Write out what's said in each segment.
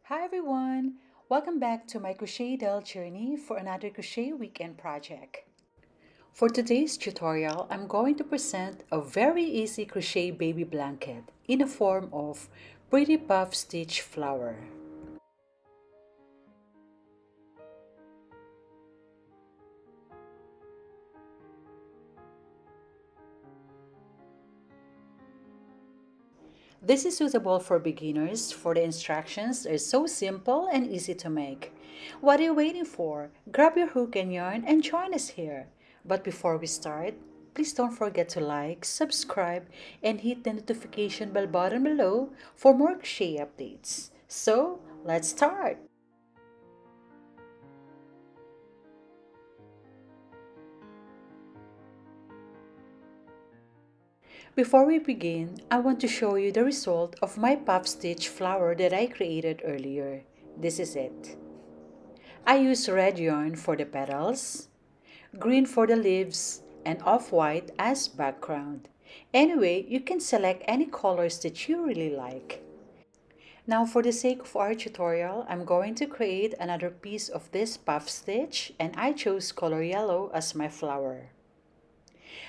Hi everyone! Welcome back to My Crochet Doll Journey for another crochet weekend project. For today's tutorial, I'm going to present a very easy crochet baby blanket in the form of pretty puff stitch flower. This is suitable for beginners, for the instructions are so simple and easy to make. What are you waiting for? Grab your hook and yarn and join us here. But before we start, please don't forget to like, subscribe, and hit the notification bell button below for more crochet updates. So, let's start! Before we begin, I want to show you the result of my puff stitch flower that I created earlier. This is it. I use red yarn for the petals, green for the leaves, and off-white as background. Anyway, you can select any colors that you really like. Now for the sake of our tutorial, I'm going to create another piece of this puff stitch and I chose color yellow as my flower.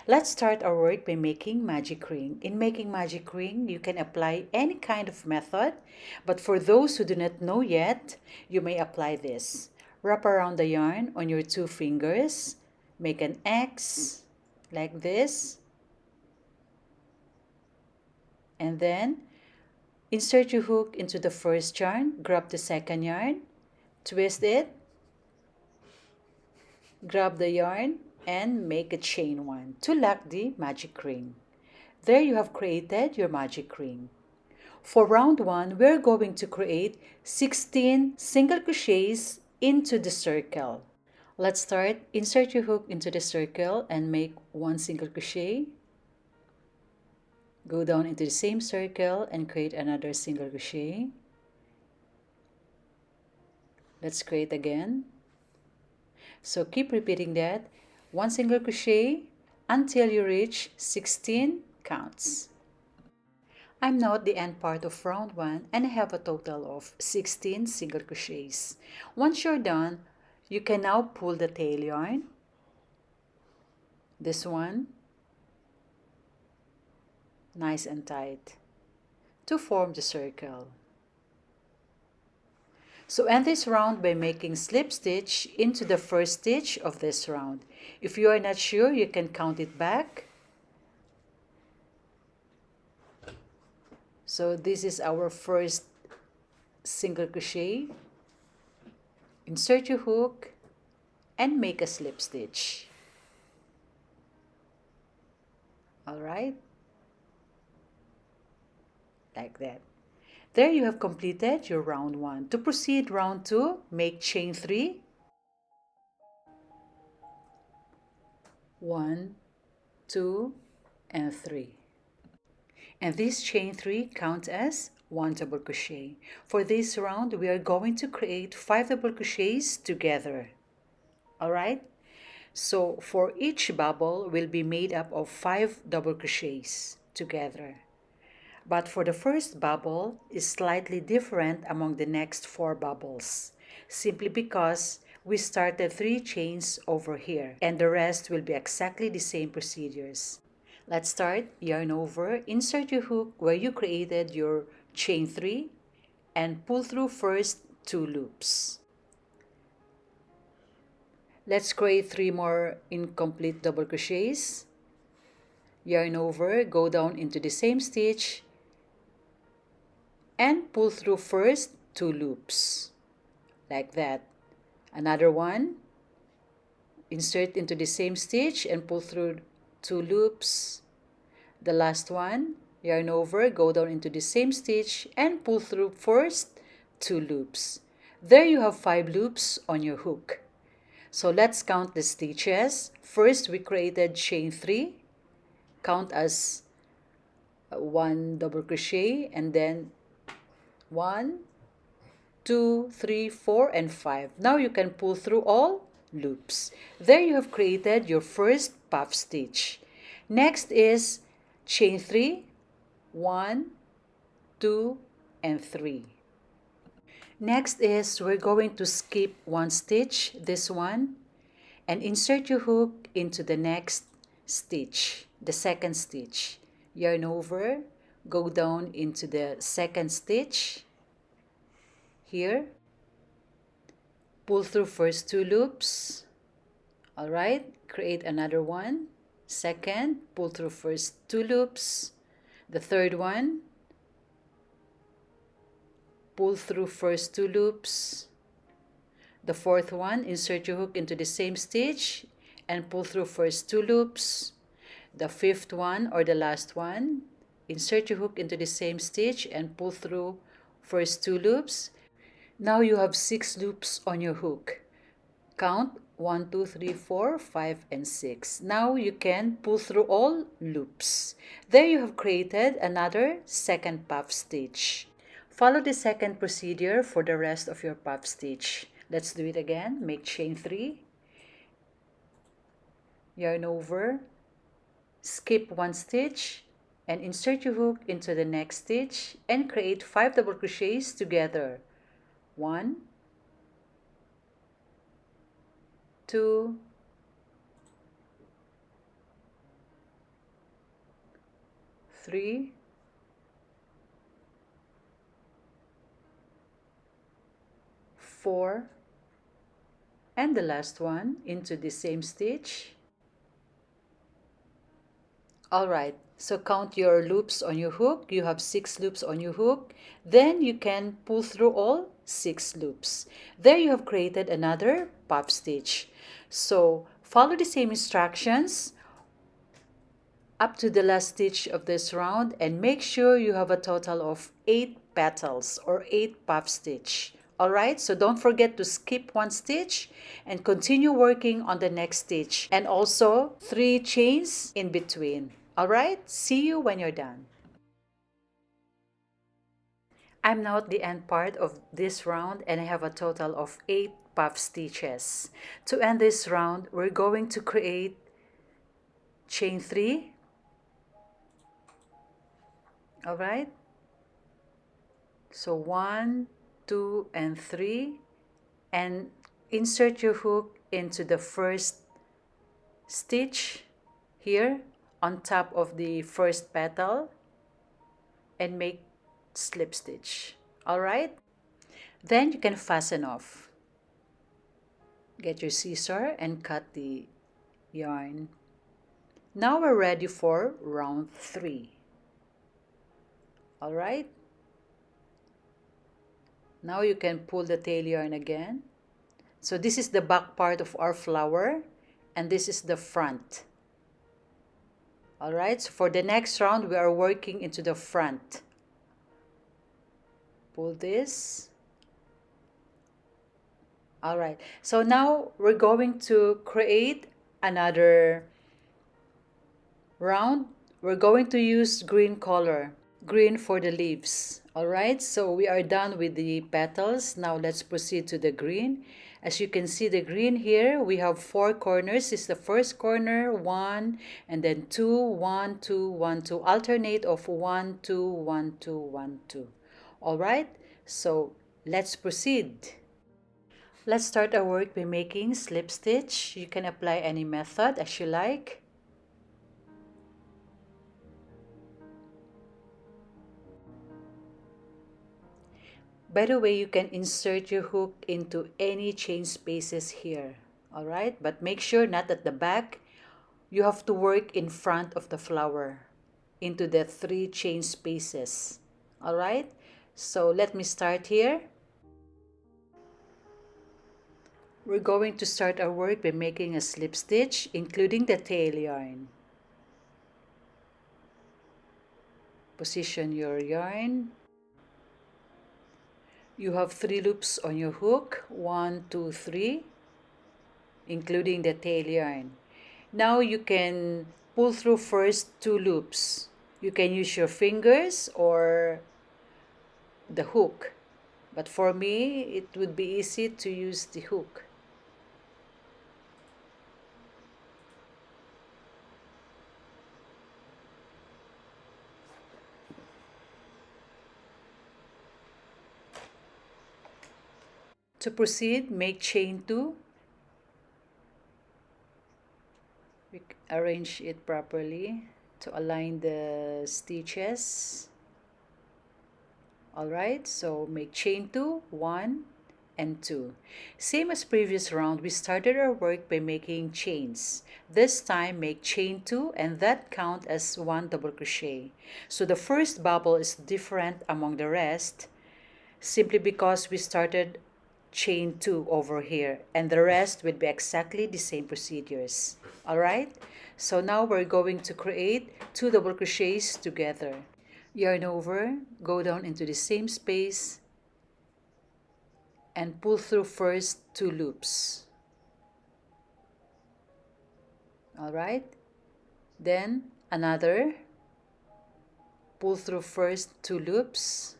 Let's start our work by making magic ring. In making magic ring, you can apply any kind of method, but for those who do not know yet, you may apply this. Wrap around the yarn on your two fingers, make an X like this, and then insert your hook into the first yarn, grab the second yarn, twist it, grab the yarn, and make a chain one to lock the magic ring. There you have created your magic ring. For round 1, we're going to create 16 single crochets into the circle. Let's start. Insert your hook into the circle and make 1 single crochet. Go down into the same circle and create another single crochet. Let's create again. So keep repeating that. 1 single crochet until you reach 16 counts. I'm now at the end part of round 1 and I have a total of 16 single crochets. Once you're done, you can now pull the tail yarn, this one, nice and tight, to form the circle. So end this round by making slip stitch into the first stitch of this round. If you are not sure, you can count it back. So this is our first single crochet. Insert your hook and make a slip stitch. Alright, like that. There you have completed your round 1. To proceed round 2, make chain 3. 1, 2, and 3. And this chain 3 counts as 1 double crochet. For this round, we are going to create 5 double crochets together. Alright? So for each bubble will be made up of 5 double crochets together. But for the first bubble is slightly different among the next 4 bubbles, simply because we started 3 chains over here and the rest will be exactly the same procedures. Let's start. Yarn over, insert your hook where you created your chain 3 and pull through first 2 loops. Let's create 3 more incomplete double crochets. Yarn over, go down into the same stitch and pull through first 2 loops like that. Another one, insert into the same stitch and pull through 2 loops. The last one, yarn over, go down into the same stitch and pull through first 2 loops. There you have 5 loops on your hook. So let's count the stitches. First we created chain 3, count as 1 double crochet, and then 1, 2, 3, 4, and 5. Now you can pull through all loops. There you have created your first puff stitch. Next is chain 3, 1, 2, and 3. Next is we're going to skip one stitch, this one, and insert your hook into the next stitch, the second stitch. Yarn over, go down into the second stitch here, pull through first 2 loops. All right, create another one. Second, pull through first 2 loops. The third one, pull through first 2 loops. The fourth one, insert your hook into the same stitch and pull through first 2 loops. The fifth one, or the last one, insert your hook into the same stitch and pull through first 2 loops. Now you have 6 loops on your hook. Count 1, 2, 3, 4, 5, and 6. Now you can pull through all loops. There you have created another second puff stitch. Follow the second procedure for the rest of your puff stitch. Let's do it again. Make chain 3, yarn over, skip one stitch, and insert your hook into the next stitch and create 5 double crochets together. 1, 2, 3, 4, and the last one into the same stitch. Alright, so count your loops on your hook. You have 6 loops on your hook. Then you can pull through all 6 loops. There you have created another puff stitch. So follow the same instructions up to the last stitch of this round and make sure you have a total of 8 petals or 8 puff stitch. Alright, so don't forget to skip one stitch and continue working on the next stitch, and also 3 chains in between. Alright, see you when you're done. I'm now at the end part of this round and I have a total of 8 puff stitches. To end this round, we're going to create chain 3. Alright, so 1, 2, and 3, and insert your hook into the first stitch here on top of the first petal and make slip stitch. Alright, then you can fasten off. Get your scissor and cut the yarn. Now we're ready for round 3. Alright, now you can pull the tail yarn again. So this is the back part of our flower and this is the front. Alright, so for the next round we are working into the front. Pull this. Alright, so now we're going to create another round. We're going to use green color, green for the leaves. Alright, so we are done with the petals. Now let's proceed to the green. As you can see, the green here, we have 4 corners. This is the first corner, 1, and then 2, 1, 2, 1, 2. Alternate of 1, 2, 1, 2, 1, 2. Alright, so let's proceed. Let's start our work by making slip stitch. You can apply any method as you like. By the way, you can insert your hook into any chain spaces here. Alright, but make sure not at the back. You have to work in front of the flower into the 3 chain spaces. Alright, so let me start here. We're going to start our work by making a slip stitch, including the tail yarn. Position your yarn. You have 3 loops on your hook, 1, 2, 3, including the tail yarn. Now you can pull through first 2 loops. You can use your fingers or the hook, but for me it would be easy to use the hook. To proceed, make chain 2. We arrange it properly to align the stitches. Alright, so make chain 2, 1 and 2. Same as previous round, we started our work by making chains. This time, make chain 2 and that count as 1 double crochet. So the first bubble is different among the rest simply because we started chain 2 over here and the rest will be exactly the same procedures. Alright, so now we're going to create 2 double crochets together. Yarn over, go down into the same space and pull through first 2 loops. Alright, then another, pull through first 2 loops.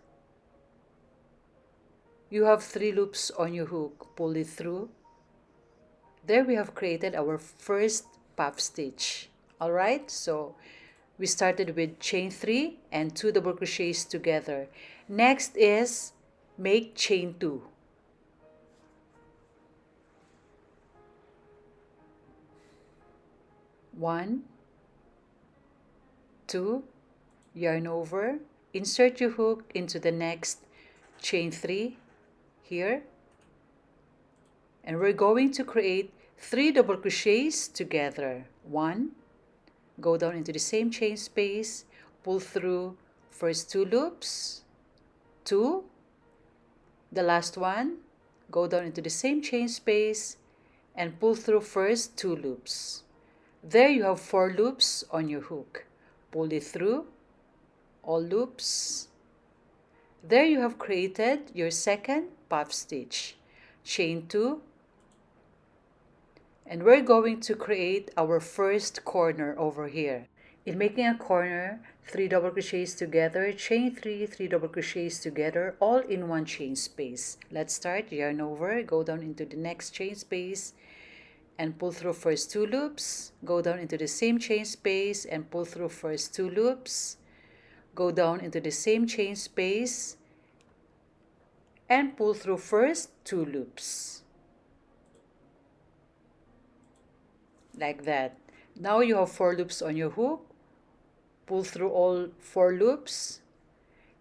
You have 3 loops on your hook, pull it through. There we have created our first puff stitch. Alright, so we started with chain 3 and 2 double crochets together. Next is make chain 2. 1, 2, yarn over, insert your hook into the next chain 3 here, and we're going to create 3 double crochets together. 1, go down into the same chain space, pull through first 2 loops, 2, the last one, go down into the same chain space and pull through first 2 loops. There you have 4 loops on your hook. Pull it through all loops. There you have created your second puff stitch. Chain 2, and we're going to create our first corner over here. In making a corner, 3 double crochets together, chain 3, 3 double crochets together, all in one chain space. Let's start. Yarn over, go down into the next chain space and pull through first 2 loops, go down into the same chain space and pull through first 2 loops, go down into the same chain space and pull through first 2 loops. Like that. Now you have 4 loops on your hook. Pull through all 4 loops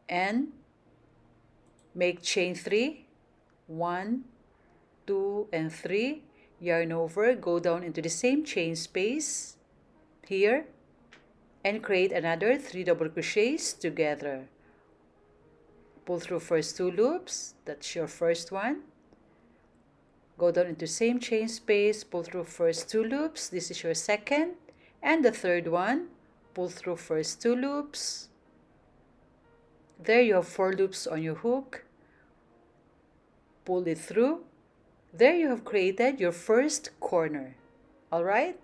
and make chain 3, 1, 2 and 3, yarn over, go down into the same chain space here and create another 3 double crochets together. Pull through first 2 loops, that's your first one. Go down into same chain space, pull through first 2 loops, this is your second, and the third one, pull through first 2 loops. There you have 4 loops on your hook. Pull it through. There you have created your first corner. Alright?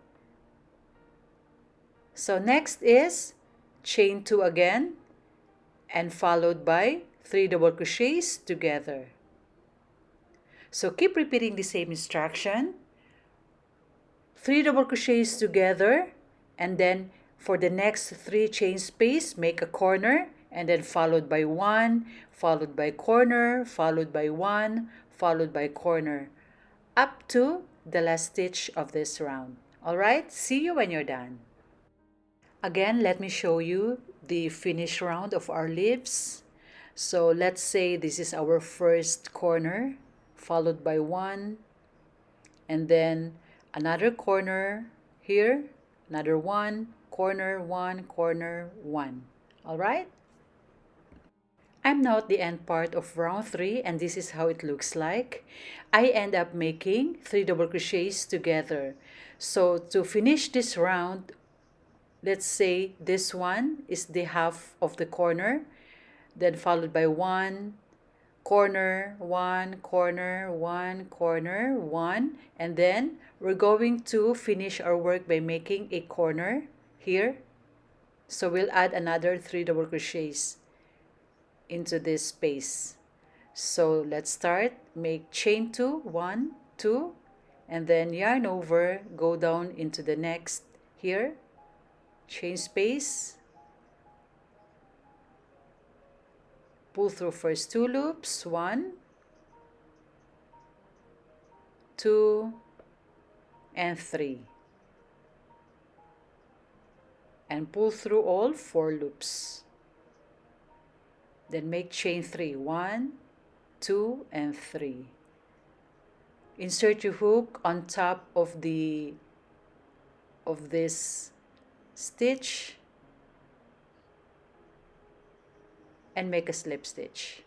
So next is chain 2 again and followed by 3 double crochets together. So keep repeating the same instruction. 3 double crochets together, and then for the next 3 chain space, make a corner, and then followed by 1, followed by corner, followed by 1, followed by corner, up to the last stitch of this round. Alright, see you when you're done. Again, let me show you the finished round of our leaves. So let's say this is our first corner, followed by 1, and then another corner here, another 1, corner, 1, corner, 1. Alright? I'm now at the end part of round 3 and this is how it looks like. I end up making 3 double crochets together. So to finish this round, let's say this one is the half of the corner, then followed by 1, corner, 1, corner, 1, corner, 1, and then we're going to finish our work by making a corner here. So we'll add another 3 double crochets into this space. So let's start. Make chain 2, 1, 2, and then yarn over, go down into the next here, chain space, pull through first 2 loops, 1, 2 and 3, and pull through all 4 loops. Then make chain 3, 1, 2 and 3. Insert your hook on top of this stitch and make a slip stitch.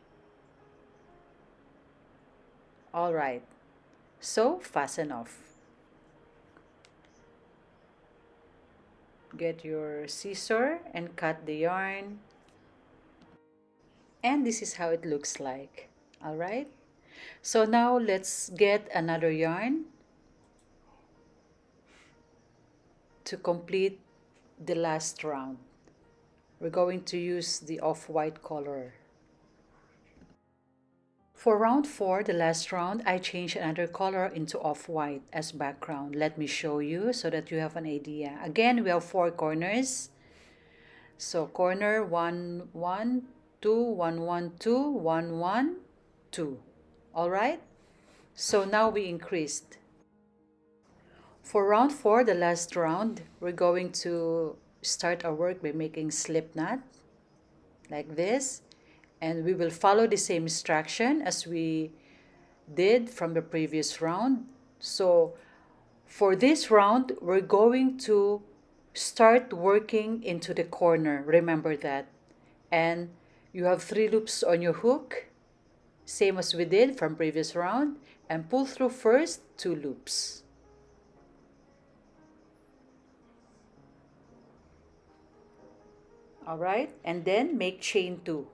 All right, so fasten off. Get your scissor and cut the yarn. And this is how it looks like. All right, so now let's get another yarn to complete the last round. We're going to use the off-white color. For round 4, the last round, I changed another color into off-white as background. Let me show you so that you have an idea. Again, we have 4 corners. So corner 1, 1, 2, 1, 1, 2, 1, 1, 2. All right? So now we increased. For round 4, the last round, we're going to start our work by making slip knot like this. And we will follow the same instruction as we did from the previous round. So for this round, we're going to start working into the corner. Remember that. And you have 3 loops on your hook, same as we did from previous round, and pull through first 2 loops. All right, and then make chain 2.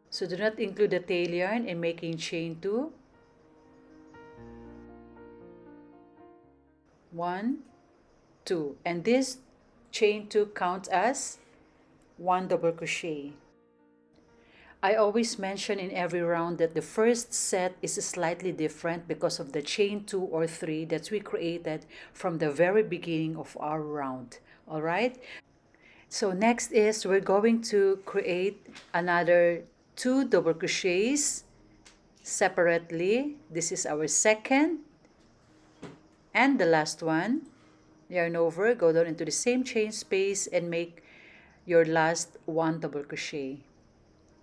So do not include the tail yarn in making chain 2. 1, 2, and this chain 2 counts as 1 double crochet. I always mention in every round that the first set is slightly different because of the chain 2 or 3 that we created from the very beginning of our round. All right? So next is we're going to create another 2 double crochets separately. This is our second and the last one. Yarn over, go down into the same chain space and make your last 1 double crochet.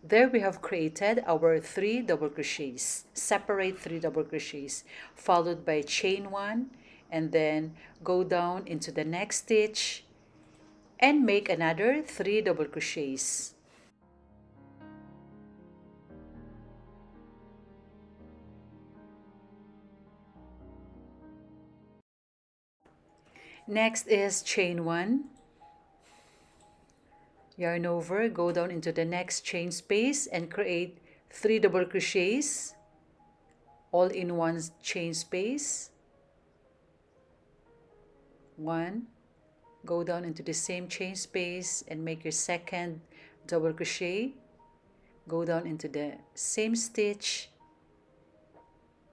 There we have created our 3 double crochets, separate 3 double crochets, followed by chain 1, and then go down into the next stitch and make another 3 double crochets. Next is chain 1. Yarn over, go down into the next chain space and create 3 double crochets all in one chain space. 1, go down into the same chain space and make your second double crochet. Go down into the same stitch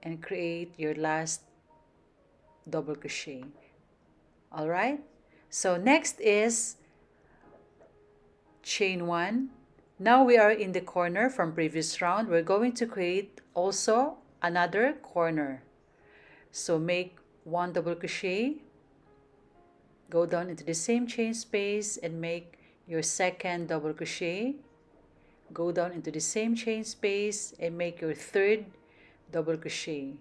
and create your last double crochet. All right, so next is chain 1. Now we are in the corner from previous round. We're going to create also another corner. So make 1 double crochet, go down into the same chain space and make your second double crochet. Go down into the same chain space and make your third double crochet.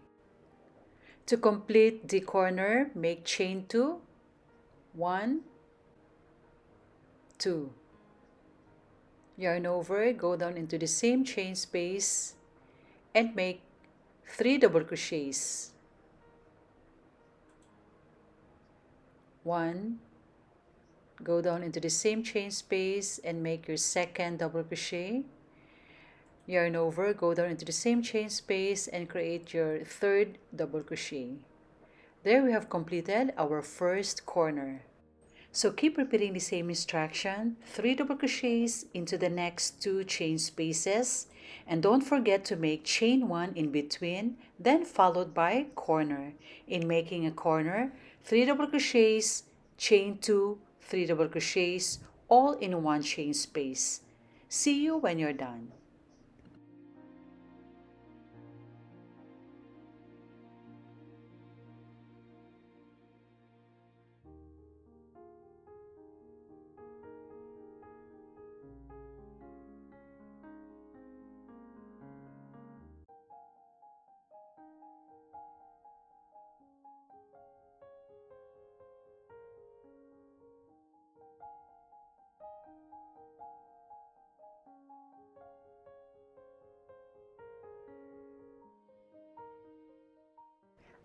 To complete the corner, make chain 2, 1, 2. Yarn over, go down into the same chain space and make 3 double crochets. 1, go down into the same chain space and make your second double crochet. Yarn over, go down into the same chain space and create your third double crochet. There we have completed our first corner. So keep repeating the same instruction, 3 double crochets into the next 2 chain spaces, and don't forget to make chain 1 in between, then followed by corner. In making a corner, 3 double crochets, chain 2, 3 double crochets, all in one chain space. See you when you're done.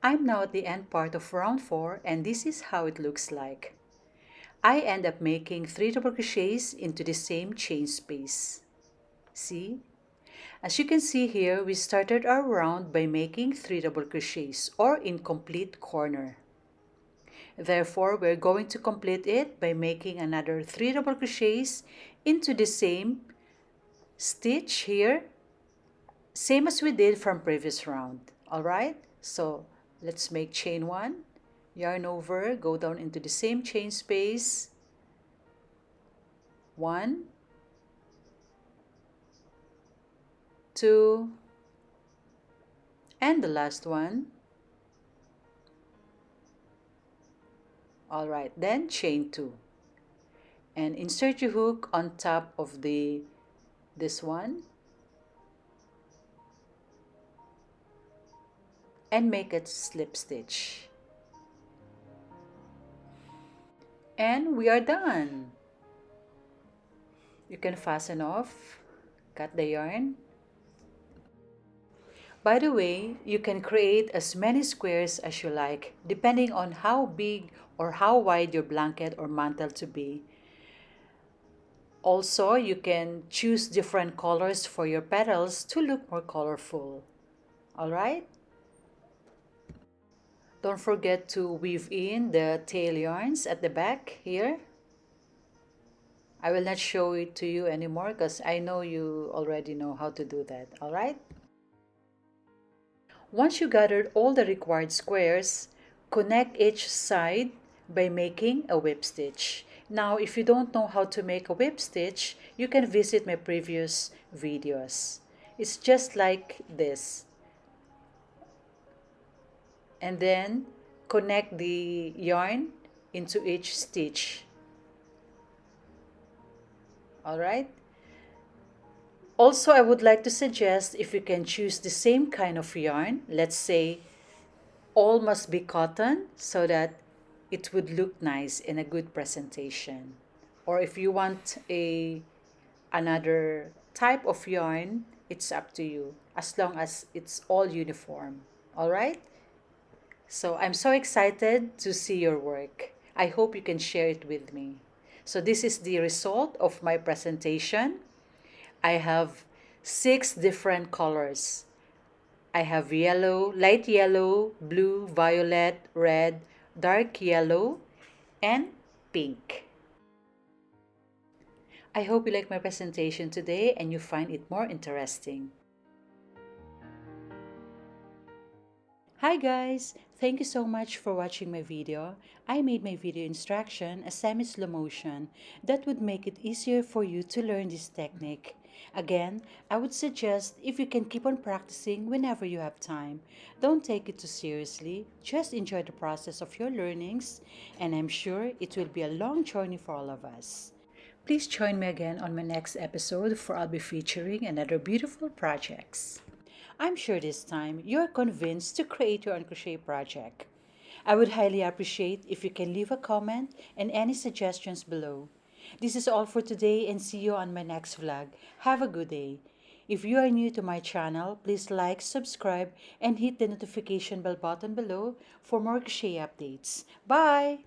I'm now at the end part of round 4 and this is how it looks like. I end up making 3 double crochets into the same chain space. See? As you can see here, we started our round by making 3 double crochets or incomplete corner. Therefore, we're going to complete it by making another 3 double crochets into the same stitch here, same as we did from previous round. Alright, so let's make chain 1, yarn over, go down into the same chain space, 1, 2, and the last one. Alright, then chain 2 and insert your hook on top of this one and make it slip stitch. And we are done. You can fasten off, cut the yarn. By the way, you can create as many squares as you like, depending on how big or how wide your blanket or mantle to be. Also, you can choose different colors for your petals to look more colorful. Alright? Don't forget to weave in the tail yarns at the back here. I will not show it to you anymore because I know you already know how to do that. Alright? Once you gathered all the required squares, connect each side by making a whip stitch. Now, if you don't know how to make a whip stitch, you can visit my previous videos. It's just like this. And then connect the yarn into each stitch. Alright? Also, I would like to suggest if you can choose the same kind of yarn, let's say all must be cotton so that it would look nice in a good presentation. Or if you want another type of yarn, it's up to you as long as it's all uniform. All right? So I'm so excited to see your work. I hope you can share it with me. So this is the result of my presentation. I have 6 different colors. I have yellow, light yellow, blue, violet, red, dark yellow, and pink. I hope you like my presentation today and you find it more interesting. Hi guys! Thank you so much for watching my video. I made my video instruction a semi-slow motion that would make it easier for you to learn this technique. Again, I would suggest if you can keep on practicing whenever you have time. Don't take it too seriously, just enjoy the process of your learnings, and I'm sure it will be a long journey for all of us. Please join me again on my next episode for I'll be featuring another beautiful projects. I'm sure this time you're convinced to create your own crochet project. I would highly appreciate if you can leave a comment and any suggestions below. This is all for today and see you on my next vlog. Have a good day. If you are new to my channel, please like, subscribe, and hit the notification bell button below for more crochet updates. Bye!